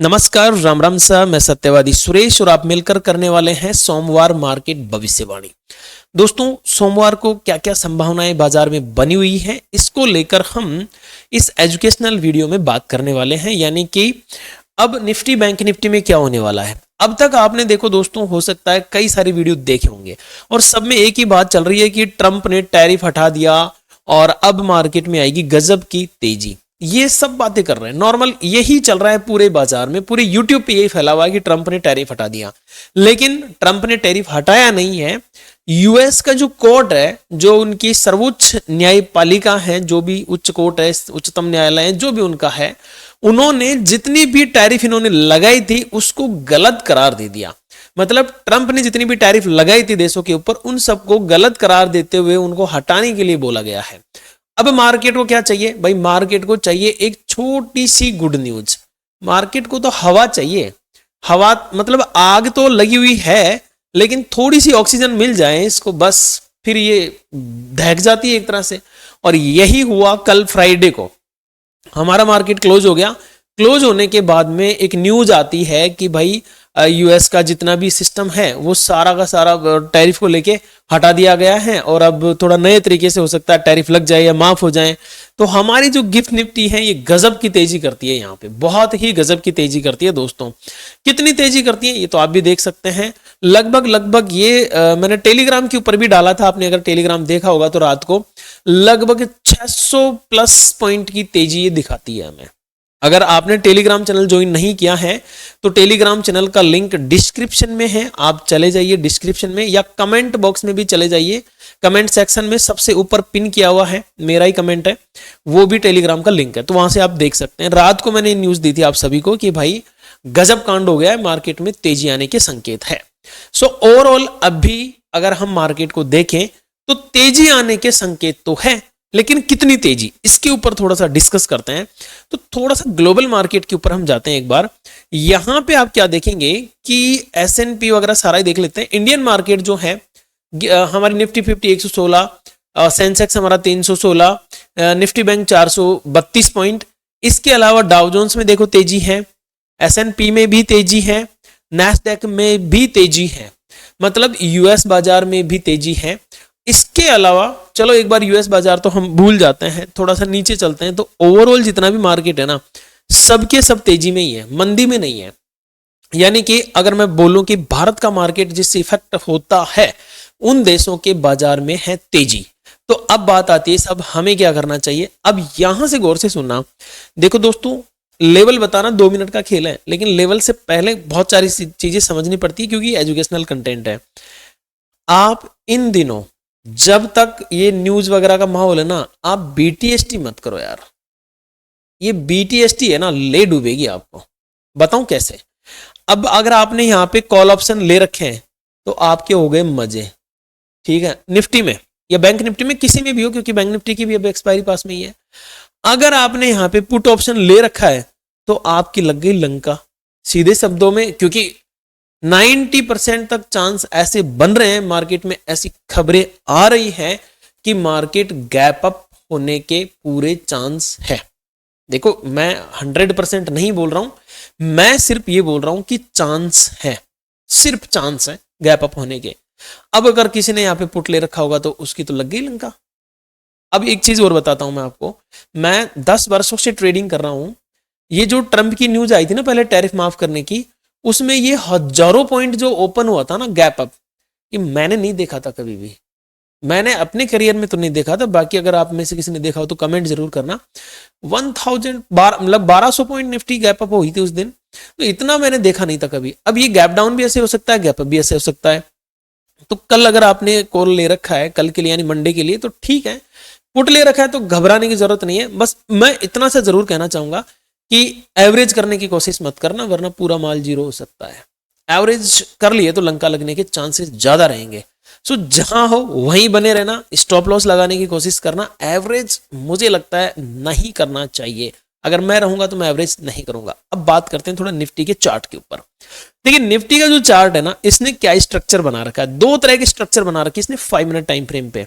नमस्कार, राम राम सा। मैं सत्यवादी सुरेश और आप मिलकर करने वाले हैं सोमवार मार्केट भविष्यवाणी। दोस्तों, सोमवार को क्या क्या संभावनाएं बाजार में बनी हुई हैं, इसको लेकर हम इस एजुकेशनल वीडियो में बात करने वाले हैं। यानी कि अब निफ्टी बैंक निफ्टी में क्या होने वाला है। अब तक आपने देखो दोस्तों, हो सकता है कई सारे वीडियो देखे होंगे और सब में एक ही बात चल रही है कि ट्रंप ने टैरिफ हटा दिया और अब मार्केट में आएगी गजब की तेजी। ये सब बातें कर रहे हैं, नॉर्मल यही चल रहा है पूरे बाजार में, पूरे यूट्यूब पे यही फैला हुआ है कि ट्रंप ने टैरिफ हटा दिया। लेकिन ट्रंप ने टैरिफ हटाया नहीं है। यूएस का जो कोर्ट है, जो उनकी सर्वोच्च न्यायपालिका है, जो भी उच्च कोर्ट है, उच्चतम न्यायालय है, जो भी उनका है, उन्होंने जितनी भी टैरिफ इन्होंने लगाई थी उसको गलत करार दे दिया। मतलब ट्रंप ने जितनी भी टैरिफ लगाई थी देशों के ऊपर, उन सबको गलत करार देते हुए उनको हटाने के लिए बोला गया है। अब मार्केट को क्या चाहिए भाई? मार्केट को चाहिए एक छोटी सी गुड न्यूज। मार्केट को तो हवा चाहिए। हवा मतलब आग तो लगी हुई है, लेकिन थोड़ी सी ऑक्सीजन मिल जाए इसको, बस फिर ये दहक जाती है एक तरह से। और यही हुआ कल फ्राइडे को। हमारा मार्केट क्लोज हो गया। क्लोज होने के बाद में एक न्यूज आती है कि भाई यूएस का जितना भी सिस्टम है वो सारा का सारा टैरिफ को लेके हटा दिया गया है और अब थोड़ा नए तरीके से हो सकता है टैरिफ लग जाए या माफ हो जाए। तो हमारी जो गिफ्ट निफ्टी है ये गजब की तेजी करती है, यहाँ पे बहुत ही गजब की तेजी करती है दोस्तों। कितनी तेजी करती है ये तो आप भी देख सकते हैं। लगभग ये मैंने टेलीग्राम के ऊपर भी डाला था, आपने अगर टेलीग्राम देखा होगा तो रात को लगभग 600 प्लस पॉइंट की तेजी ये दिखाती है हमें। अगर आपने टेलीग्राम चैनल ज्वाइन नहीं किया है तो टेलीग्राम चैनल का लिंक डिस्क्रिप्शन में है, आप चले जाइए डिस्क्रिप्शन में, या कमेंट बॉक्स में भी चले जाइए। कमेंट सेक्शन में सबसे ऊपर पिन किया हुआ है, मेरा ही कमेंट है, वो भी टेलीग्राम का लिंक है, तो वहां से आप देख सकते हैं। रात को मैंने न्यूज दी थी आप सभी को कि भाई गजब कांड हो गया है, मार्केट में तेजी आने के संकेत है। सो ओवरऑल अभी अगर हम मार्केट को देखें तो तेजी आने के संकेत तो है, लेकिन कितनी तेजी, इसके ऊपर थोड़ा सा डिस्कस करते हैं। तो थोड़ा सा ग्लोबल मार्केट के ऊपर हम जाते हैं एक बार। यहां पे आप क्या देखेंगे कि S&P वगैरह सारा ही देख लेते हैं। इंडियन मार्केट जो है हमारी निफ्टी 50 116, सेंसेक्स हमारा 316, निफ्टी बैंक 432 पॉइंट। इसके अलावा डाउ जोन्स में देखो तेजी है, S&P में भी तेजी है, नैस्डैक में भी तेजी है, मतलब यूएस बाजार में भी तेजी है। इसके अलावा चलो एक बार यूएस बाजार तो हम भूल जाते हैं, थोड़ा सा नीचे चलते हैं। तो ओवरऑल जितना भी मार्केट है ना, सबके सब तेजी में ही है, मंदी में नहीं है। यानी कि अगर मैं बोलूं कि भारत का मार्केट जिससे इफेक्ट होता है उन देशों के बाजार में है तेजी। तो अब बात आती है सब हमें क्या करना चाहिए। अब यहां से गौर से सुनना। देखो दोस्तों, लेवल बताना 2 मिनट का खेल है, लेकिन लेवल से पहले बहुत सारी चीजें समझनी पड़ती है क्योंकि एजुकेशनल कंटेंट है। आप इन दिनों जब तक ये न्यूज वगैरह का माहौल है ना, आप बीटीएसटी मत करो यार। ये बीटीएसटी है ना, ले डूबेगी आपको। बताऊं कैसे? अब अगर आपने यहां पे कॉल ऑप्शन ले रखे हैं तो आपके हो गए मजे, ठीक है, निफ्टी में या बैंक निफ्टी में, किसी में भी हो, क्योंकि बैंक निफ्टी की भी अब एक्सपायरी पास में ही है। अगर आपने यहां पे पुट ऑप्शन ले रखा है तो आपकी लग गई लंका, सीधे शब्दों में। क्योंकि 90% तक चांस ऐसे बन रहे हैं, मार्केट में ऐसी खबरें आ रही हैं कि मार्केट गैप अप होने के पूरे चांस है। देखो, मैं 100% नहीं बोल रहा हूं, मैं सिर्फ ये बोल रहा हूं कि चांस है, सिर्फ चांस है गैप अप होने के। अब अगर किसी ने यहां पे पुट ले रखा होगा तो उसकी तो लग गई लंका। अब एक चीज और बताता हूं मैं आपको, मैं 10 वर्षों से ट्रेडिंग कर रहा हूं। ये जो ट्रंप की न्यूज आई थी ना पहले टैरिफ माफ करने की, उसमें ये हजारों पॉइंट जो ओपन हुआ था ना गैप अप, ये मैंने नहीं देखा था कभी भी। मैंने अपने करियर में तो नहीं देखा था, बाकी अगर आप में से किसी ने देखा हो तो कमेंट जरूर करना। 1000 मतलब 1200 पॉइंट निफ्टी गैप अप हुई थी उस दिन, तो इतना मैंने देखा नहीं था कभी। अब ये गैप डाउन भी ऐसे हो सकता है, गैप अप भी ऐसे हो सकता है। तो कल अगर आपने कॉल ले रखा है कल के लिए यानी मंडे के लिए तो ठीक है, पुट ले रखा है तो घबराने की जरूरत नहीं है। बस मैं इतना सा जरूर कहना चाहूंगा कि एवरेज करने की कोशिश मत करना, वरना पूरा माल जीरो हो सकता है। एवरेज कर लिए तो लंका लगने के चांसेस ज्यादा रहेंगे। सो जहां हो वहीं बने रहना, स्टॉप लॉस लगाने की कोशिश करना। एवरेज मुझे लगता है नहीं करना चाहिए, अगर मैं रहूंगा तो मैं एवरेज नहीं करूंगा। अब बात करते हैं थोड़ा निफ्टी के चार्ट के ऊपर। देखिए निफ्टी का जो चार्ट है ना, इसने क्या स्ट्रक्चर बना रखा है, दो तरह के स्ट्रक्चर बना रखी है इसने 5 मिनट टाइम फ्रेम पे।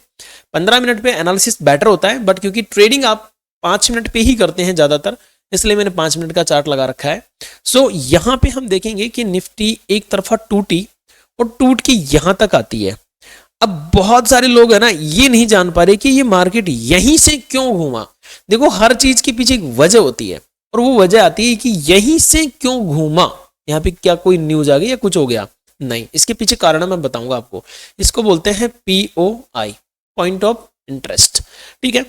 15 मिनट पे एनालिसिस बेटर होता है, बट क्योंकि ट्रेडिंग आप 5 मिनट पे ही करते हैं ज्यादातर, इसलिए मैंने 5 मिनट का चार्ट लगा रखा है। सो यहां पे हम देखेंगे कि निफ्टी एक तरफा टूटी और टूट के यहां तक आती है। अब बहुत सारे लोग है ना ये नहीं जान पा रहे कि ये मार्केट यहीं से क्यों घूमा। देखो हर चीज के पीछे एक वजह होती है और वो वजह आती है कि यहीं से क्यों घूमा। यहाँ पे क्या कोई न्यूज आ गई या कुछ हो गया? नहीं, इसके पीछे कारण मैं बताऊंगा आपको। इसको बोलते हैं POI, पॉइंट ऑफ इंटरेस्ट। ठीक है,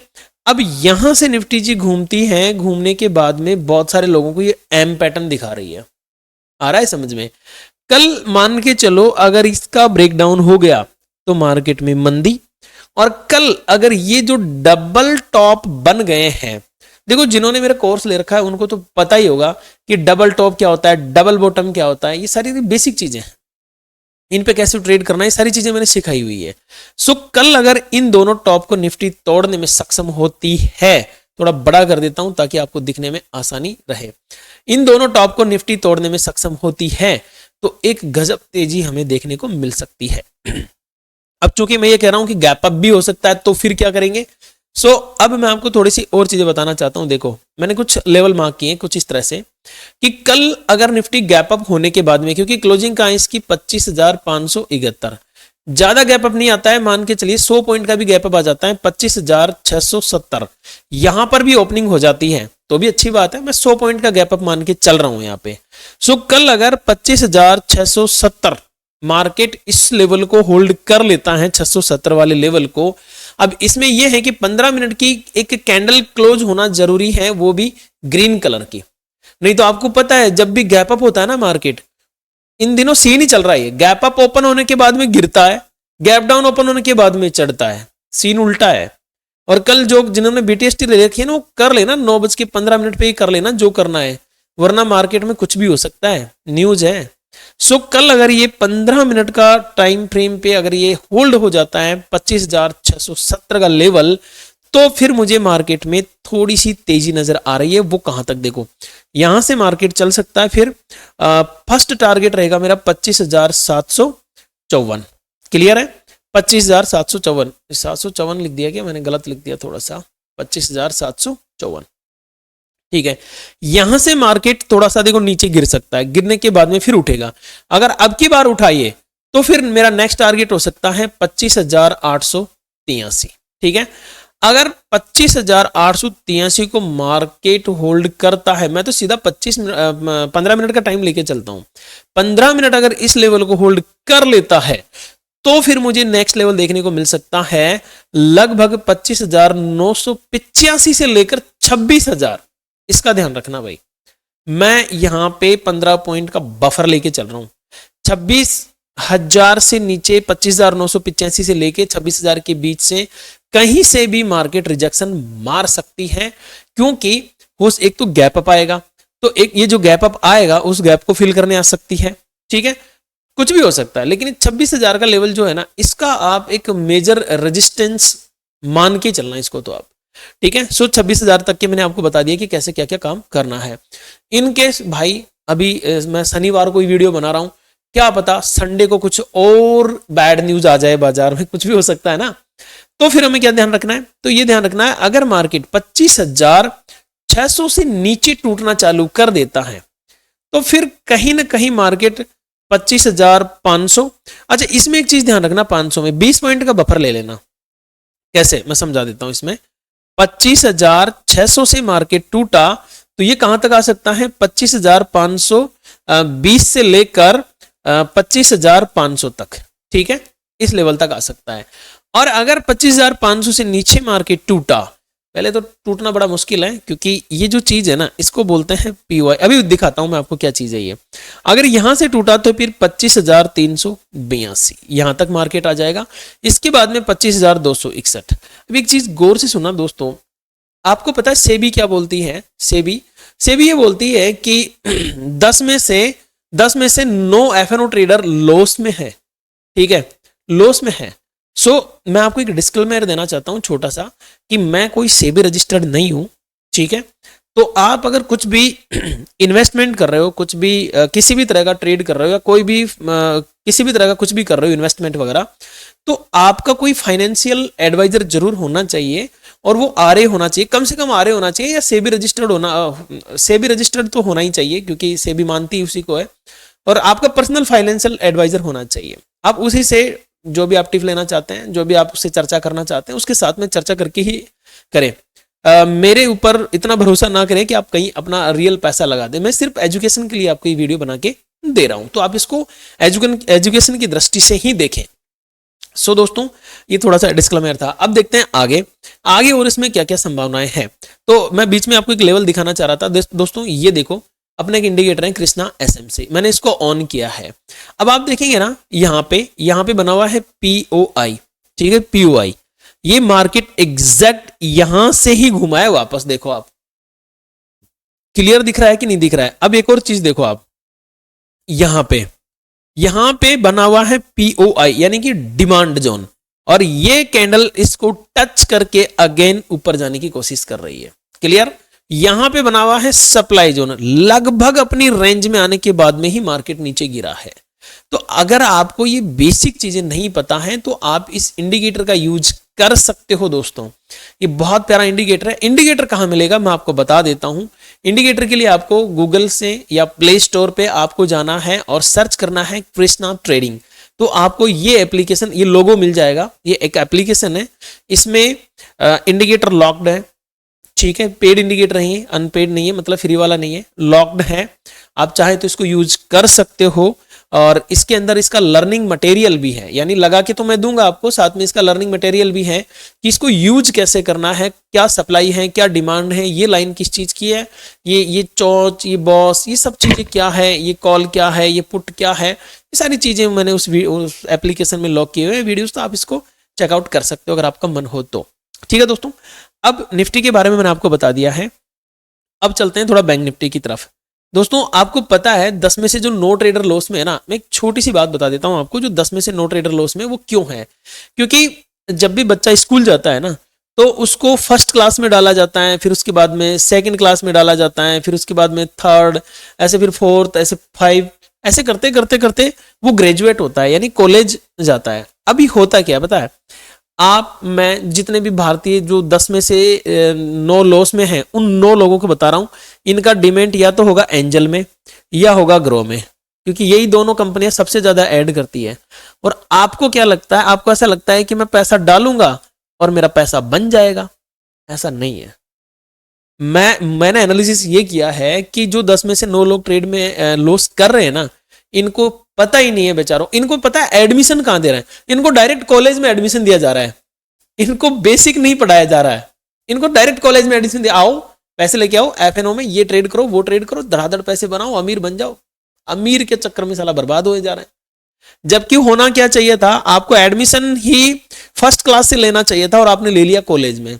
अब यहां से निफ्टी जी घूमती है, घूमने के बाद में बहुत सारे लोगों को ये एम पैटर्न दिखा रही है। आ रहा है समझ में? कल मान के चलो अगर इसका ब्रेकडाउन हो गया तो मार्केट में मंदी, और कल अगर ये जो डबल टॉप बन गए हैं, देखो जिन्होंने मेरा कोर्स ले रखा है उनको तो पता ही होगा कि डबल टॉप क्या होता है, डबल बॉटम क्या होता है, ये सारी बेसिक चीजें हैं, इन पे कैसे ट्रेड करना है, ये सारी चीजें मैंने सिखाई हुई है। सो कल अगर इन दोनों टॉप को निफ्टी तोड़ने में सक्षम होती है, थोड़ा बड़ा कर देता हूं ताकि आपको दिखने में आसानी रहे, इन दोनों टॉप को निफ्टी तोड़ने में सक्षम होती है तो एक गजब तेजी हमें देखने को मिल सकती है। अब चूंकि मैं ये कह रहा हूं कि गैप अप भी हो सकता है, तो फिर क्या करेंगे? सो अब मैं आपको थोड़ी सी और चीजें बताना चाहता हूं। देखो मैंने कुछ लेवल मार्क किए कुछ इस तरह से कि कल अगर निफ्टी गैप अप होने के बाद में, क्योंकि क्लोजिंग का है इसकी 25,571, ज्यादा गैप अप नहीं आता है, मान के चलिए 100 पॉइंट का भी गैप अप आ जाता है 25,670, यहां पर भी ओपनिंग हो जाती है तो भी अच्छी बात है, मैं 100 पॉइंट का गैप अप मान के चल रहा हूं यहां पे। सो कल अगर 25,670 मार्केट इस लेवल को होल्ड कर लेता है, 670 वाले लेवल को, अब इसमें यह है कि 15 मिनट की एक कैंडल क्लोज होना जरूरी है, वो भी ग्रीन कलर की। नहीं तो आपको पता है जब भी गैप अप होता है ना मार्केट, इन दिनों सीन ही चल रहा है, गैप अप ओपन होने के बाद में गिरता है, गैप डाउन ओपन होने के बाद में चढ़ता है, सीन उल्टा है। और कल जो जिन्होंने BTST ले रखी है ना वो कर लेना, 9:15 पे ही कर लेना जो करना है, वरना मार्केट में कुछ भी हो सकता है, न्यूज है। सो कल अगर ये 15 मिनट का टाइम फ्रेम पे अगर ये होल्ड हो जाता है 25,670 का लेवल, तो फिर मुझे मार्केट में थोड़ी सी तेजी नजर आ रही है। वो कहां तक? देखो यहां से मार्केट चल सकता है, फिर फर्स्ट टारगेट रहेगा मेरा 25,754। क्लियर है? 25,754, 754 लिख दिया क्या मैंने? गलत लिख दिया थोड़ा सा, 25,754। ठीक है, यहां से मार्केट थोड़ा सा देखो नीचे गिर सकता है, गिरने के बाद में फिर उठेगा। अगर अब की बार उठाइए तो फिर मेरा नेक्स्ट टारगेट हो सकता है 25,883। ठीक है, अगर 25,883 को मार्केट होल्ड करता है, मैं तो सीधा 15 मिनट का टाइम लेके चलता हूं, 15 मिनट अगर इस लेवल को होल्ड कर लेता है तो फिर मुझे नेक्स्ट लेवल देखने को मिल सकता है लगभग 25,985 से लेकर 26,000। इसका ध्यान रखना भाई, मैं यहां पे 15 पॉइंट का बफर लेके चल रहा हूं। 26,000 से नीचे 25,985 से लेके 26,000 के बीच से कहीं से भी मार्केट रिजेक्शन मार सकती है, क्योंकि एक तो गैप अप आएगा, तो एक ये जो गैप अप आएगा उस गैप को फिल करने आ सकती है। ठीक है, कुछ भी हो सकता है, लेकिन 26,000 का लेवल जो है ना, इसका आप एक मेजर रेजिस्टेंस मान के चलना इसको तो आप। ठीक है, सो 26,000 तक के मैंने आपको बता दिया कि कैसे क्या क्या काम करना है। इन केस भाई अभी मैं शनिवार को वीडियो बना रहा हूं, क्या पता संडे को कुछ और बैड न्यूज आ जाए बाजार में, कुछ भी हो सकता है ना, तो फिर हमें क्या ध्यान रखना है? तो ये ध्यान रखना है अगर मार्केट 25,600 से नीचे टूटना चालू कर देता है तो फिर कहीं ना कहीं मार्केट 25,500, अच्छा इसमें एक चीज ध्यान रखना, 500 में 20 पॉइंट का बफर ले लेना। कैसे? मैं समझा देता हूं। इसमें 25,600 से मार्केट टूटा तो ये कहां तक आ सकता है? 25,520 से लेकर 25,500 तक। ठीक है, इस लेवल तक आ सकता है। और अगर 25,500 से नीचे मार्केट टूटा, पहले तो टूटना बड़ा मुश्किल है क्योंकि ये जो चीज है ना इसको बोलते हैं POI। अभी दिखाता हूं मैं आपको क्या चीज है ये। अगर यहां से टूटा तो फिर 25,382 यहां तक मार्केट आ जाएगा, इसके बाद में 25,261। अब एक चीज गौर से सुना दोस्तों, आपको पता है सेबी क्या बोलती है? सेबी ये बोलती है कि 10 में से 9 FNO ट्रेडर लॉस में है। ठीक है, लॉस में है। सो मैं आपको एक डिस्क्लेमर देना चाहता हूं छोटा सा कि मैं कोई सेबी रजिस्टर्ड नहीं हूं। ठीक है, तो आप अगर कुछ भी इन्वेस्टमेंट कर रहे हो, कुछ भी किसी भी तरह का ट्रेड कर रहे हो, या कोई भी किसी भी तरह का कुछ भी कर रहे हो इन्वेस्टमेंट वगैरह, तो आपका कोई फाइनेंशियल एडवाइजर जरूर होना चाहिए, और वो आरए होना चाहिए, कम से कम आरए होना चाहिए, या सेबी रजिस्टर्ड होना, सेबी रजिस्टर्ड तो होना ही चाहिए क्योंकि सेबी मानती उसी को है। और आपका पर्सनल फाइनेंशियल एडवाइजर होना चाहिए। आप उसी से जो भी आप टिप लेना चाहते हैं, जो भी आप उससे चर्चा करना चाहते हैं, उसके साथ में चर्चा करके ही करें। मेरे ऊपर इतना भरोसा ना करें कि आप कहीं अपना रियल पैसा लगा दें। मैं सिर्फ एजुकेशन के लिए आपको ये वीडियो बना के दे रहा हूं, तो आप इसको एजुकेशन की दृष्टि से ही देखें। सो दोस्तों, ये थोड़ा सा डिस्क्लेमर था। अब देखते हैं आगे आगे और इसमें क्या क्या संभावनाएं हैं। तो मैं बीच में आपको एक लेवल दिखाना चाह रहा था। दोस्तों ये देखो, अपने एक इंडिकेटर है कृष्णा एसएमसी, मैंने इसको ऑन किया है। अब आप देखेंगे ना, यहाँ पे बना हुआ है POI, ठीक है, POI। ये मार्केट एग्जैक्ट यहां से ही घुमा है वापस। देखो आप, क्लियर दिख रहा है कि नहीं दिख रहा है। अब एक और चीज देखो आप, यहां पे बना हुआ है POI यानी कि डिमांड जोन, और ये कैंडल इसको टच करके अगेन ऊपर जाने की कोशिश कर रही है। क्लियर। यहां पे बना हुआ है सप्लाई जोन, लगभग अपनी रेंज में आने के बाद में ही मार्केट नीचे गिरा है। तो अगर आपको ये बेसिक चीजें नहीं पता है तो आप इस इंडिकेटर का यूज कर सकते हो। दोस्तों ये बहुत प्यारा इंडिकेटर है। इंडिकेटर कहां मिलेगा मैं आपको बता देता हूं। इंडिकेटर के लिए आपको गूगल से या प्ले स्टोर पे आपको जाना है और सर्च करना है कृष्णा ट्रेडिंग। तो आपको ये एप्लीकेशन, ये लोगो मिल जाएगा। ये एक एप्लीकेशन है, इसमें इंडिकेटर लॉक्ड है, ठीक है, पेड इंडिकेटर नहीं है, अनपेड नहीं है, मतलब फ्री वाला नहीं है, लॉक्ड है। आप चाहे तो इसको यूज कर सकते हो। और इसके अंदर इसका लर्निंग मटेरियल भी है, यानी लगा के तो मैं दूंगा आपको, साथ में इसका लर्निंग मटेरियल भी है कि इसको यूज कैसे करना है, क्या सप्लाई है, क्या डिमांड है, ये लाइन किस चीज की है, ये चौच, ये बॉस, ये सब चीजें क्या है, ये कॉल क्या है, ये पुट क्या है, ये सारी चीजें मैंने उस एप्लीकेशन में लॉक किए हुए वीडियोस, तो आप इसको चेकआउट कर सकते हो अगर आपका मन हो तो। ठीक है दोस्तों, अब निफ्टी के बारे में मैंने आपको बता दिया है। अब चलते हैं थोड़ा बैंक निफ्टी की तरफ। दोस्तों आपको पता है 10 में से जो नो ट्रेडर लॉस में है ना, मैं एक छोटी सी बात बता देता हूं आपको, जो 10 में से नो ट्रेडर लॉस में वो क्यों है। क्योंकि जब भी बच्चा स्कूल जाता है ना, तो उसको फर्स्ट क्लास में डाला जाता है, फिर उसके बाद में सेकंड क्लास में डाला जाता है, फिर उसके बाद में थर्ड, ऐसे फिर फोर्थ, ऐसे 5, ऐसे करते करते करते वो ग्रेजुएट होता है, यानी कॉलेज जाता है। अभी होता क्या पता है, आप मैं जितने भी भारतीय जो 10 में से 9 लॉस में हैं, उन 9 लोगों को बता रहा हूं, इनका डिमेंट या तो होगा एंजल में या होगा ग्रो में, क्योंकि यही दोनों कंपनियां सबसे ज्यादा ऐड करती है। और आपको क्या लगता है, आपको ऐसा लगता है कि मैं पैसा डालूंगा और मेरा पैसा बन जाएगा? ऐसा नहीं है। मैंने एनालिसिस ये किया है कि जो 10 में से 9 लोग ट्रेड में लॉस कर रहे हैं ना, इनको पता ही नहीं है बेचारों। इनको पता है एडमिशन कहां दे रहे हैं, इनको डायरेक्ट कॉलेज में एडमिशन दिया जा रहा है, इनको बेसिक नहीं पढ़ाया जा रहा है, इनको डायरेक्ट कॉलेज में एडमिशन दिया, आओ पैसे लेके आओ, FNO में ये ट्रेड करो, वो ट्रेड करो, धड़ाधड़ पैसे बनाओ, अमीर बन जाओ। अमीर के चक्कर में साला बर्बाद हो जा रहे हैं। जबकि होना क्या चाहिए था, आपको एडमिशन ही फर्स्ट क्लास से लेना चाहिए था और आपने ले लिया कॉलेज में।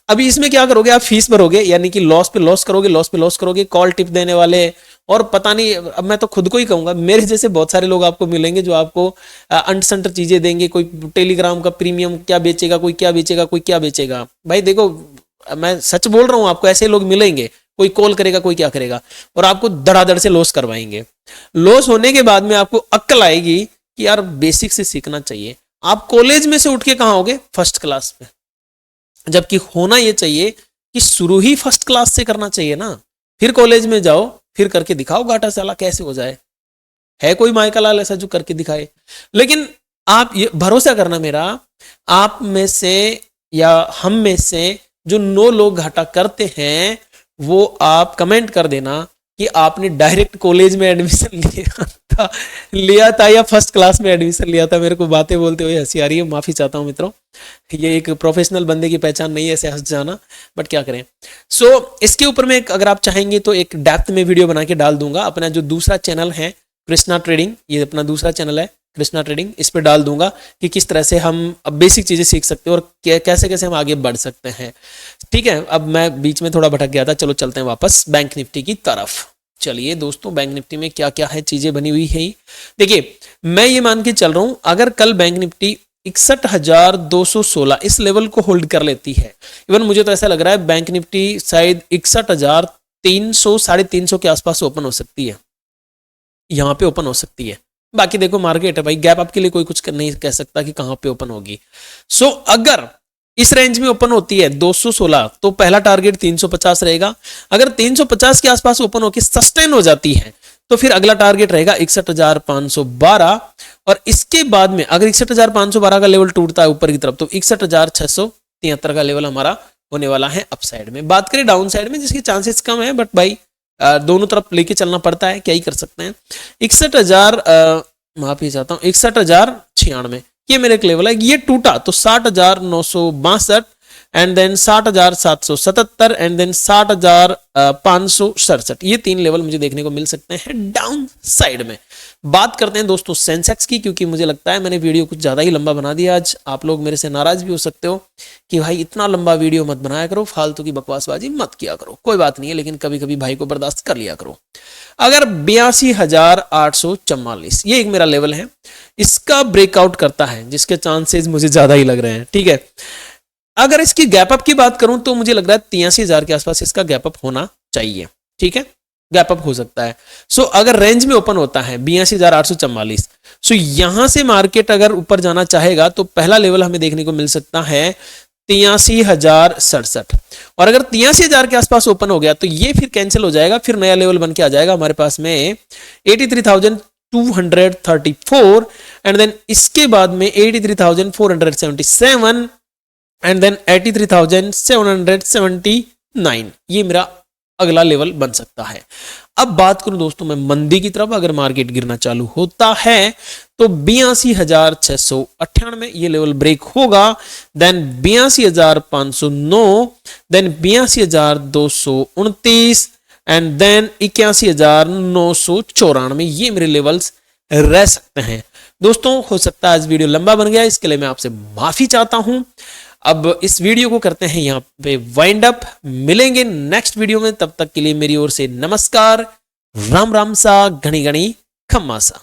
अभी इसमें क्या करोगे, आप फीस भरोगे, यानी कि लॉस पे लॉस करोगे, लॉस पे लॉस करोगे, कॉल टिप देने वाले, और पता नहीं, अब मैं तो खुद को ही कहूंगा, मेरे जैसे बहुत सारे लोग आपको मिलेंगे जो आपको अंट-संट चीजें देंगे। कोई टेलीग्राम का प्रीमियम क्या बेचेगा, कोई क्या बेचेगा, कोई क्या बेचेगा। भाई देखो, मैं सच बोल रहा हूं आपको, ऐसे लोग मिलेंगे, कोई कॉल करेगा, कोई क्या करेगा, और आपको धड़ाधड़ से लॉस करवाएंगे। लॉस होने के बाद में आपको अक्ल आएगी कि यार बेसिक से सीखना चाहिए। आप कॉलेज में से उठ के कहां होगे, फर्स्ट क्लास में। जबकि होना यह चाहिए कि शुरू ही फर्स्ट क्लास से करना चाहिए ना, फिर कॉलेज में जाओ, फिर करके दिखाओ घाटा साला कैसे हो जाए। है कोई माइकल लाल ऐसा जो करके दिखाए? लेकिन आप ये भरोसा करना मेरा, आप में से या हम में से जो 9 लोग घाटा करते हैं, वो आप कमेंट कर देना कि आपने डायरेक्ट कॉलेज में एडमिशन लिया था या फर्स्ट क्लास में एडमिशन लिया था। मेरे को बातें बोलते हुए हंसी आ रही है, माफी चाहता हूं मित्रों, ये एक प्रोफेशनल बंदे की पहचान नहीं है ऐसे हंस जाना, बट क्या करें। सो इसके ऊपर में अगर आप चाहेंगे तो एक डेप्थ में वीडियो बना के डाल दूंगा। अपना जो दूसरा चैनल है कृष्णा ट्रेडिंग, ये अपना दूसरा चैनल है कृष्णा ट्रेडिंग, इस पर डाल दूंगा कि किस तरह से हम अब बेसिक चीजें सीख सकते हैं और कैसे कैसे हम आगे बढ़ सकते हैं। ठीक है, अब मैं बीच में थोड़ा भटक गया था, चलो चलते हैं वापस बैंक निफ्टी की तरफ। चलिए दोस्तों, बैंक निफ्टी में क्या क्या है चीजें बनी हुई है। देखिए, मैं ये मान के चल रहा हूं, अगर कल बैंक निफ्टी 61,216 इस लेवल को होल्ड कर लेती है, इवन मुझे तो ऐसा लग रहा है बैंक निफ्टी शायद 61,000 300 350 के आसपास ओपन हो सकती है, यहां पे ओपन हो सकती है। बाकी देखो मार्केट है भाई, गैप अप के लिए कोई कुछ नहीं कह सकता कि कहां पे ओपन होगी। सो अगर इस रेंज में ओपन होती है 216 तो पहला टारगेट 350 रहेगा। अगर 350 के आसपास ओपन होकर सस्टेन हो जाती है तो फिर अगला टारगेट रहेगा 61,512 और इसके बाद में अगर 61,512 का लेवल टूटता है ऊपर की तरफ तो 61,673 का लेवल हमारा होने वाला है अपसाइड में। बात करें डाउन साइड में जिसके चांसेस कम है, बट भाई दोनों तरफ लेके चलना पड़ता है, क्या ही कर सकते हैं। 61,000 माफी चाहता हूं 61,096 ये मेरे एक लेवल है, ये टूटा तो 60,962 एंड देन 60,777 एंड देन 60,567 ये 3 लेवल मुझे देखने को मिल सकते हैं डाउन साइड में। बात करते हैं दोस्तों सेंसेक्स की, क्योंकि मुझे लगता है मैंने वीडियो कुछ ज्यादा ही लंबा बना दिया आज। आप लोग मेरे से नाराज भी हो सकते हो कि भाई इतना लंबा वीडियो मत बनाया करो, फालतू की बकवासबाजी मत किया करो, कोई बात नहीं है, लेकिन कभी कभी भाई को बर्दाश्त कर लिया करो। अगर 82,844 ये एक मेरा लेवल है, इसका ब्रेकआउट करता है जिसके चांसेस मुझे ज्यादा ही लग रहे हैं, ठीक है। अगर इसकी गैप अप की बात करूं तो मुझे लग रहा है 83,000 के आसपास इसका गैप अप होना चाहिए, ठीक है, गैप अप हो सकता है। सो अगर रेंज में ओपन होता है 82,844, सो यहां से मार्केट अगर ऊपर जाना चाहेगा तो पहला लेवल हमें देखने को मिल सकता है 83,067 और अगर 83,000 के आसपास ओपन हो गया तो ये फिर कैंसिल हो जाएगा, फिर नया लेवल बन के आ जाएगा हमारे पास में 83,234 एंड देन इसके बाद में 83,477 एंड देन 83,779 ये मेरा अगला लेवल बन सकता है। अब बात करूं दोस्तों मैं मंदी की तरफ, अगर मार्केट गिरना चालू होता है तो 82,698 ये लेवल ब्रेक होगा, देन 82,509 देन 82,229 एंड देन 81,994 ये मेरे लेवल्स रह सकते हैं। दोस्तों हो सकता है आज वीडियो लंबा बन गया, इसके लिए मैं आपसे माफी चाहता हूं। अब इस वीडियो को करते हैं यहां पे वाइंड अप, मिलेंगे नेक्स्ट वीडियो में, तब तक के लिए मेरी ओर से नमस्कार, राम राम सा, घनी घनी खम्मा सा।